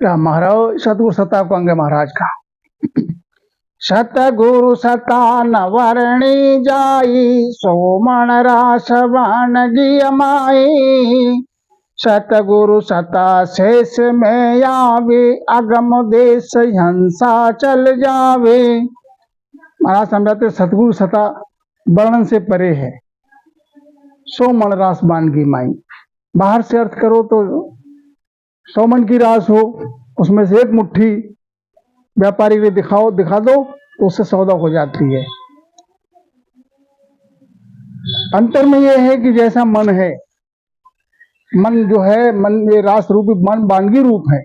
क्या महाराज सतगुरु सत्ता को अंग है महाराज का। सतगुरु सता नवरणी जाई, सोमण रास वानगी माई। सतगुरु सता शेष में आवे, अगम देश हंसा चल जावे। महाराज समझाते सतगुरु सता वर्णन से परे है। सोमण रास वानगी माई, बाहर से अर्थ करो तो 100 मन की रास हो, उसमें से एक मुट्ठी व्यापारी को दिखा दो तो उससे सौदा हो जाती है। अंतर में यह है कि जैसा मन है, मन जो है, मन ये रास रूपी मन वानगी रूप है।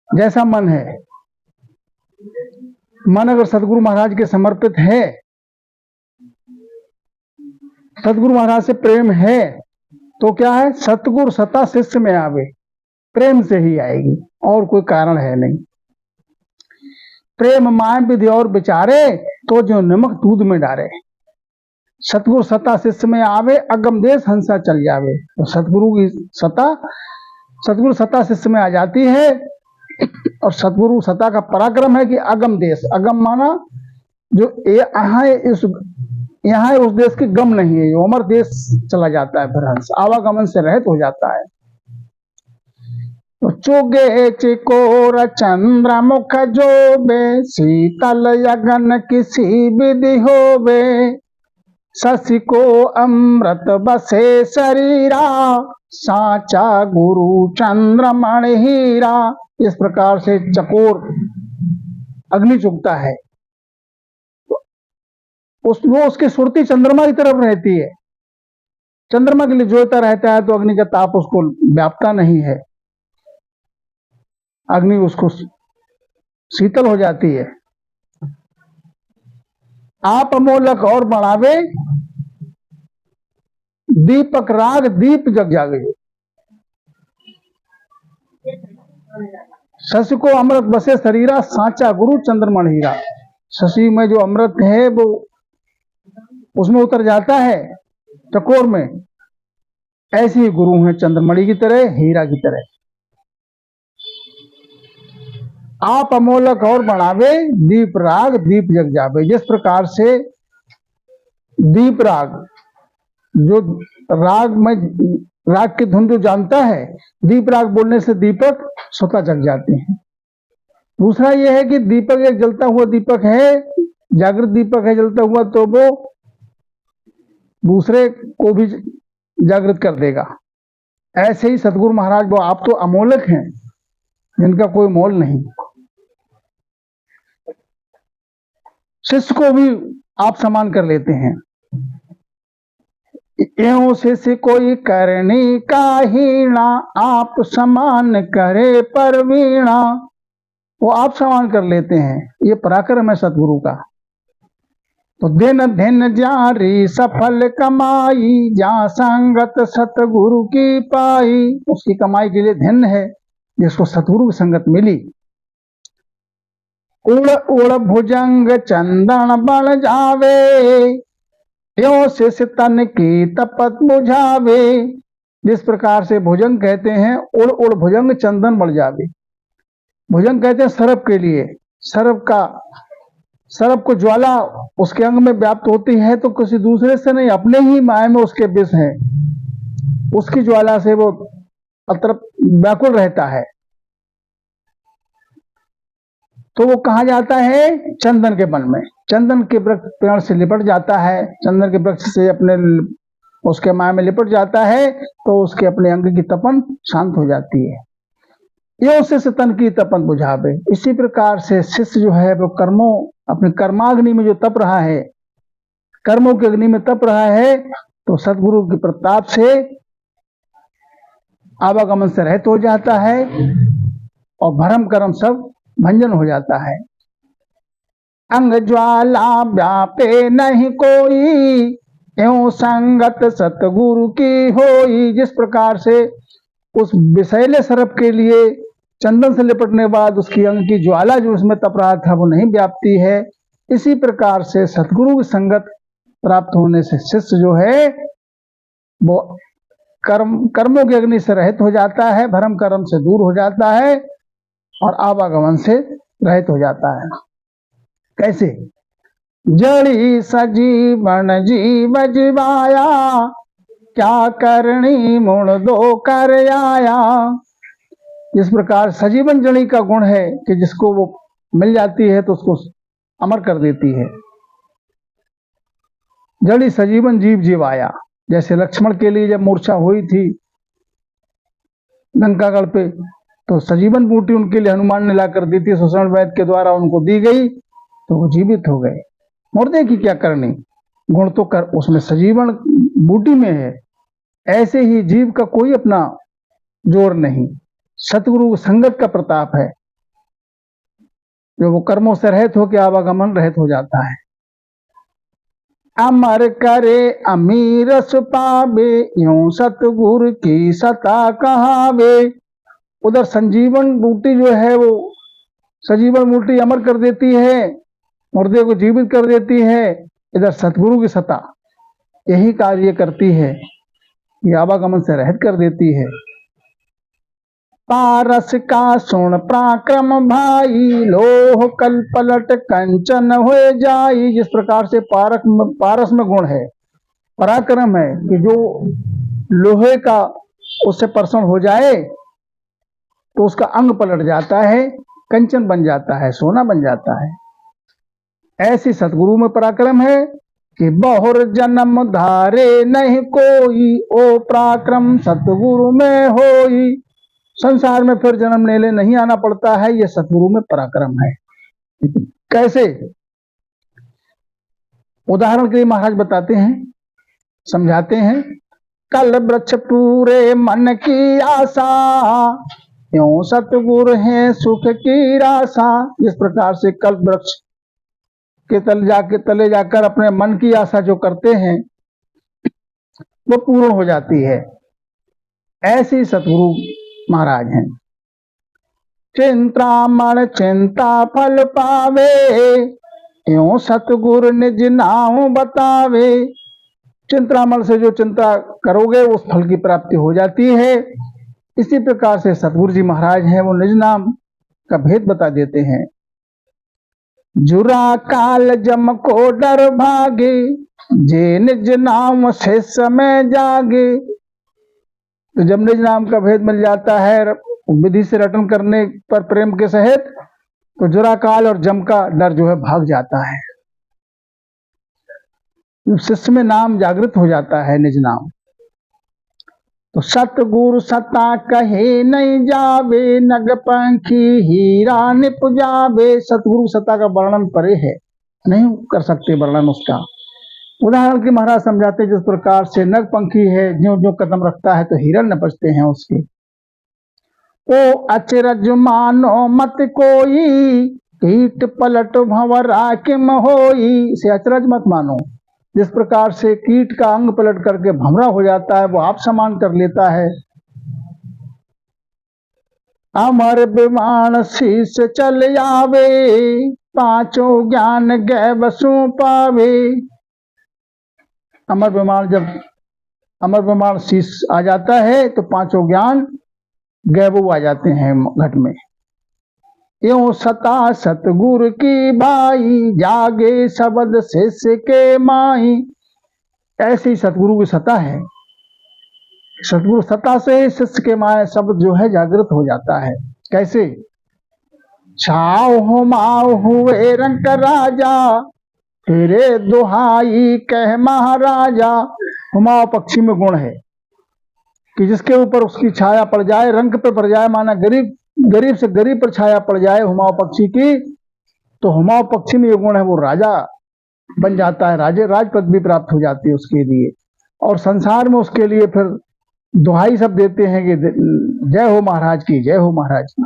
जैसा मन है, मन अगर सतगुरु महाराज के समर्पित है, सतगुरु महाराज से प्रेम है, तो क्या है, सतगुरु सता शिष्य में आवे, प्रेम से ही आएगी, और कोई कारण है नहीं। प्रेम माय विधि और विचारे, तो जो नमक दूध में डाले। सतगुरु सता शिष्य में आवे, अगम देश हंसा चल जावे। तो सतगुरु सता शिष्य में आ जाती है। और सतगुरु सता का पराक्रम है कि अगम देश, अगम माना जो यहाँ उस देश की गम नहीं है, वो अमर देश चला जाता है, फिर हंस आवागमन से रहित हो जाता है। चुगे चिकोर चंद्र मुख जोबे, शीतल यगन किसी विधि होबे। शशि को अमृत बसे शरीरा, साचा गुरु चंद्रमण हीरा। इस प्रकार से चकोर अग्नि चुगता है, वो उसकी सुरती चंद्रमा की तरफ रहती है। चंद्रमा के लिए जोता रहता है तो अग्नि का ताप उसको व्यापता नहीं है, अग्नि उसको शीतल हो जाती है। आप अमोलक और बढ़ावे, दीपक राग दीप जग जागे। शशि को अमृत बसे शरीरा, साचा गुरु चंद्रमण हीरा। शशि में जो अमृत है वो उसमें उतर जाता है, चकोर में। ऐसे ही गुरु हैं चंद्रमणि की तरह, हीरा की तरह। आप अमोलक और बढ़ावे, दीप राग दीप जग जावे। जिस प्रकार से दीप राग, जो राग की धुन जो जानता है, दीप राग बोलने से दीपक स्वतः जग जाते हैं। दूसरा यह है कि दीपक एक जलता हुआ दीपक है, जागृत दीपक है जलता हुआ, तो वो दूसरे को भी जागृत कर देगा। ऐसे ही सतगुरु महाराज, वो आप तो अमोलक हैं, जिनका कोई मोल नहीं। शिष्य को भी आप समान कर लेते हैं। एवं शिष्य कोई करनी काहीणा, आप समान करे परवीणा। वो आप समान कर लेते हैं, ये पराक्रम है सतगुरु का। तो दिन दिन जारी सफल कमाई, जहाँ संगत सतगुरु की पाई। उसकी कमाई के लिए धन्य है जिसको सतगुरु की संगत मिली। उड़ उड़ भुजंग चंदन बन जावे, यो शिष्य तन की तपत बुझावे। जिस प्रकार से भुजंग कहते हैं, उड़ उड़ भुजंग चंदन बढ़ जावे। भुजंग कहते हैं सर्प के लिए। सर्प को ज्वाला उसके अंग में व्याप्त होती है तो किसी दूसरे से नहीं, अपने ही माय में उसके विष है, उसकी ज्वाला से वो अतृप्त व्याकुल रहता है। तो वो कहाँ जाता है, चंदन के वन में। चंदन के वृक्ष पेड़ से लिपट जाता है, चंदन के वृक्ष से अपने उसके माया में लिपट जाता है, तो उसके अपने अंग की तपन शांत हो जाती है। ये शिष्य तन की तपन बुझावे। इसी प्रकार से शिष्य जो है वो कर्मों, अपने कर्माग्नि में जो तप रहा है, कर्मों की अग्नि में तप रहा है, तो सतगुरु के प्रताप से आवागमन से रहित हो जाता है और भरम कर्म सब भंजन हो जाता है। अंग ज्वाला व्यापे नहीं कोई, एवं संगत सतगुरु की होई। जिस प्रकार से उस विषैले सर्प के लिए चंदन से लिपटने बाद उसकी अंग की ज्वाला जो उसमें तप रहा था वो नहीं व्याप्ति है, इसी प्रकार से सतगुरु की संगत प्राप्त होने से शिष्य जो है वो कर्मों की अग्नि से रहित हो जाता है, भरम कर्म से दूर हो जाता है और आवागमन से रहित हो जाता है। कैसे? जड़ी सजीवन जीव जीवाया, क्या करनी मुण दो कर आया। इस प्रकार सजीवन जड़ी का गुण है कि जिसको वो मिल जाती है तो उसको अमर कर देती है। जड़ी सजीवन जीव जीवाया, जैसे लक्ष्मण के लिए जब मूर्छा हुई थी लंकागढ़ पे, तो सजीवन बूटी उनके लिए हनुमान ने ला कर दी थी, सुषण वैद्य के द्वारा उनको दी गई, तो वो जीवित हो गए। मुर्दे की क्या करनी, गुण तो कर उसमें सजीवन बूटी में है। ऐसे ही जीव का कोई अपना जोर नहीं, सतगुरु संगत का प्रताप है जो वो कर्मों से रहित होकर आवागमन रहित हो जाता है। अमर करे अमीर सुपावे, यूं सतगुरु की सता कहावे। उधर संजीवन बूटी जो है वो सजीवन बूटी अमर कर देती है, मुर्दे को जीवित कर देती है। इधर सतगुरु की सता यही कार्य करती है, ये आवागमन से रहित कर देती है। पारस का सुन पराक्रम भाई, लोह कल पलट कंचन हो जाई। जिस प्रकार से पारस में गुण है, पराक्रम है कि जो लोहे का उससे पर्सन हो जाए तो उसका अंग पलट जाता है, कंचन बन जाता है, सोना बन जाता है। ऐसी सतगुरु में पराक्रम है कि बहुर जन्म धारे नहीं कोई, ओ पराक्रम सतगुरु में होई। संसार में फिर जन्म लेने नहीं आना पड़ता है, यह सतगुरु में पराक्रम है। कैसे? उदाहरण के लिए महाराज बताते हैं, समझाते हैं। कल वृक्ष पूरे मन की आशा, यूं सतगुरु है सुख की राशा। इस प्रकार से कल वृक्ष के तले जाकर अपने मन की आशा जो करते हैं वो पूर्ण हो जाती है। ऐसे सतगुरु महाराज हैं। चिंतामण चिंता फल पावे, यूं सतगुरु निज नाम बतावे। चिंतामण से जो चिंता करोगे उस फल की प्राप्ति हो जाती है। इसी प्रकार से सतगुरु जी महाराज हैं, वो निज नाम का भेद बता देते हैं। जुरा काल जम को डर भागे, जे निज नाम से समय जागे। तो जब निज नाम का भेद मिल जाता है विधि से रटन करने पर प्रेम के सहित, तो जुरा काल और जम का डर जो है भाग जाता है। शिष्य में नाम जागृत हो जाता है, निज नाम। तो सतगुरु सता कहे नहीं जावे, नग पंखी हीरा निपुजावे। सतगुरु सता का वर्णन परे है, नहीं कर सकते वर्णन उसका। उदाहरण के महाराज समझाते, जिस प्रकार से नग पंखी है, ज्यों ज्यों कदम रखता है तो हिरण नपचते हैं उसके। ओ अचरज मानो मत कोई, कीट पलट भंवरा किम होई। इसे अचरज मत मानो। जिस प्रकार से कीट का अंग पलट करके भंवरा हो जाता है, वो आप समान कर लेता है। अमर विमान शीस चल आवे, पांचों ज्ञान गै बसु पावे। अमर विमान शीस आ जाता है तो पांचों ज्ञान गैबू आ जाते हैं घट में। यूं सता सतगुरु की भाई, जागे शब्द शिष्य के माई। ऐसी सतगुरु की सता है। सतगुरु सता से शिष्य के माए शब्द जो है जागृत हो जाता है। कैसे? छाओ हो माओ हुए रंग राजा, तेरे दुहाई कह महाराजा। हुमाओ पक्षी में गुण है कि जिसके ऊपर उसकी छाया पड़ जाए, रंग पे पड़ जाए, माना गरीब से गरीब पर छाया पड़ जाए हुमाओ पक्षी की, तो हुमाओ पक्षी में ये गुण है, वो राजा बन जाता है, राज पदवी प्राप्त हो जाती है उसके लिए। और संसार में उसके लिए फिर दुहाई सब देते हैं कि जय हो महाराज की, जय हो महाराज की।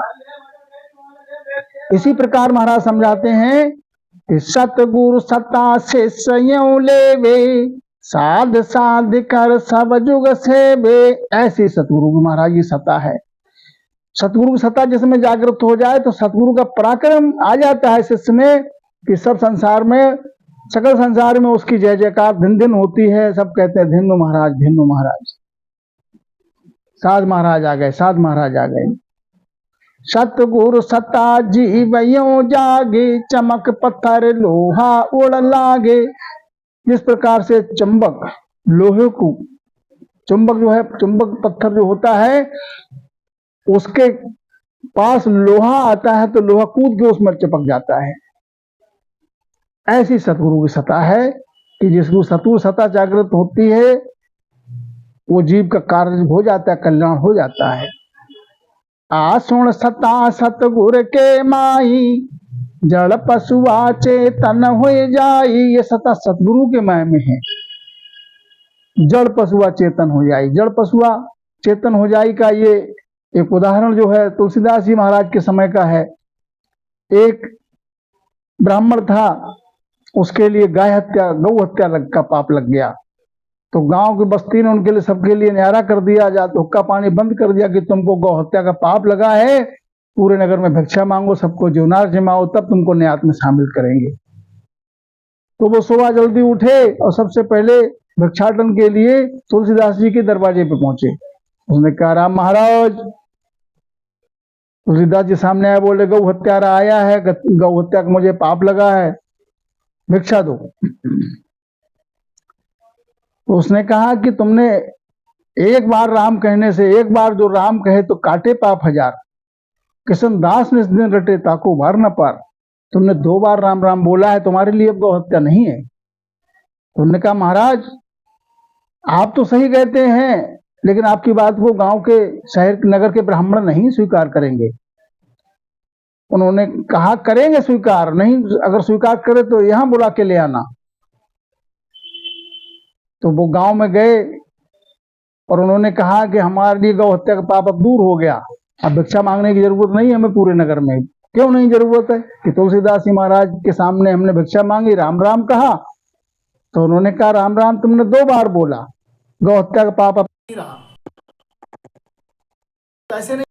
इसी प्रकार महाराज समझाते हैं कि सतगुरु सता से संयम लेवे, साध साध कर सब जुग सेवे। ऐसी सतगुरु महाराज की सता है। सतगुरु की सता जिसमें जागृत हो जाए तो सतगुरु का पराक्रम आ जाता है शिष्य में कि सब संसार में, सकल संसार में उसकी जय जयकार दिन दिन होती है। सब कहते हैं धिन्नु महाराज, धिन्नु महाराज, साध महाराज आ गए, साध महाराज आ गए। सतगुरु सता जीवयों जागे, चमक पत्थर लोहा उड़ लागे। जिस प्रकार से चुंबक लोहे को, चुंबक जो है, चुंबक पत्थर जो होता है उसके पास लोहा आता है तो लोहा कूद के उसमें चिपक जाता है। ऐसी सतगुरु की सत्ता है कि जिसको सतगुरु सत्ता जागृत होती है वो जीव का कार्य हो जाता है, कल्याण हो जाता है। आसुण सता सतगुर के माई, जड़ पशुआ चेतन हो जाई। ये सता सतगुरु के माय में है। जड़ पशुआ चेतन हो जाई, जड़ पशुआ चेतन हो जाई का ये एक उदाहरण जो है तुलसीदास जी महाराज के समय का है। एक ब्राह्मण था, उसके लिए गाय हत्या, गौ हत्या का पाप लग गया। तो गांव की बस्ती ने उनके लिए, सबके लिए न्यारा कर दिया, जा हुक्का पानी बंद कर दिया कि तुमको गौ हत्या का पाप लगा है, पूरे नगर में भिक्षा मांगो, सबको जीवनार जमाओ, तब तुमको न्यात में शामिल करेंगे। तो वो सुबह जल्दी उठे और सबसे पहले भिक्षाटन के लिए तुलसीदास जी के दरवाजे पे पहुंचे। उसने कहा, राम महाराज। तुलसीदास जी सामने आए, बोले गौ हत्यारा आया है, गौ हत्या का मुझे पाप लगा है, भिक्षा दो। तो उसने कहा कि तुमने एक बार राम कहने से, एक बार जो राम कहे तो काटे पाप हजार, किशन दास ने इस दिन रटे ताको वार न पार। तुमने 2 बार राम राम बोला है, तुम्हारे लिए अब गौ हत्या नहीं है। तुमने कहा, महाराज आप तो सही कहते हैं, लेकिन आपकी बात को गांव के, शहर नगर के ब्राह्मण नहीं स्वीकार करेंगे। उन्होंने कहा, करेंगे स्वीकार, नहीं अगर स्वीकार करे तो यहां बुला के ले आना। तो वो गांव में गए और उन्होंने कहा कि हमारे लिए गौ हत्या का पाप अब दूर हो गया, अब भिक्षा मांगने की जरूरत नहीं है हमें पूरे नगर में। क्यों नहीं जरूरत है कि तुलसीदास जी महाराज के सामने हमने भिक्षा मांगी, राम राम कहा। तो उन्होंने कहा, राम राम तुमने 2 बार बोला, गौ हत्या का पाप अब नहीं रहा। ऐसे नहीं